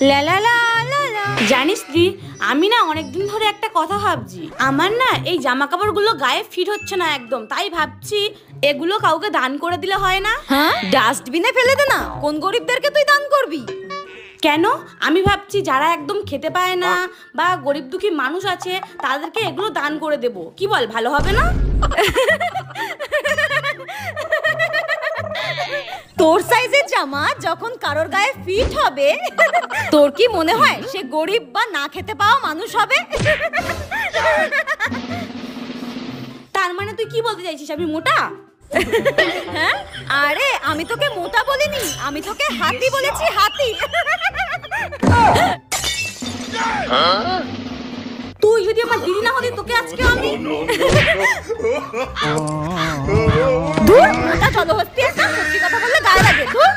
লা লা লা লা লা। জানিস দি, আমি না অনেকদিন ধরে একটা কথা ভাবছি। আমার না এই জামা কাপড়গুলো গায়ে ফিট হচ্ছে না একদম, তাই ভাবছি এগুলো কাউকে দান করে দিলে হয় না? হ্যাঁ, ডাস্টবিনে ফেলে দে না। কোন গরিবদেরকে তুই দান করবি? কেন? আমি ভাবছি যারা একদম খেতে পায় না বা গরিব দুঃখী মানুষ আছে তাদেরকে এগুলো দান করে দেব। কি বল, ভালো হবে না? তোর সাইজের জামা যখন কারোর গায়ে ফিট হবে, তোর কি মনে হয় সে গরিব বা না খেতে পাওয়া মানুষ হবে? তার মানে তুই কি বলতে চাইছিস, আমি মোটা? হ্যাঁ, আরে আমি তোকে মোটা বলিনি, আমি তোকে হাতি বলেছি, হাতি। তুই যদি আমার দিদি না হতি তোকে আজকে আমি ধুর, মোটা জলহস্তি একটা, সত্যি কথা বললে গায়ে লাগে। ধুর।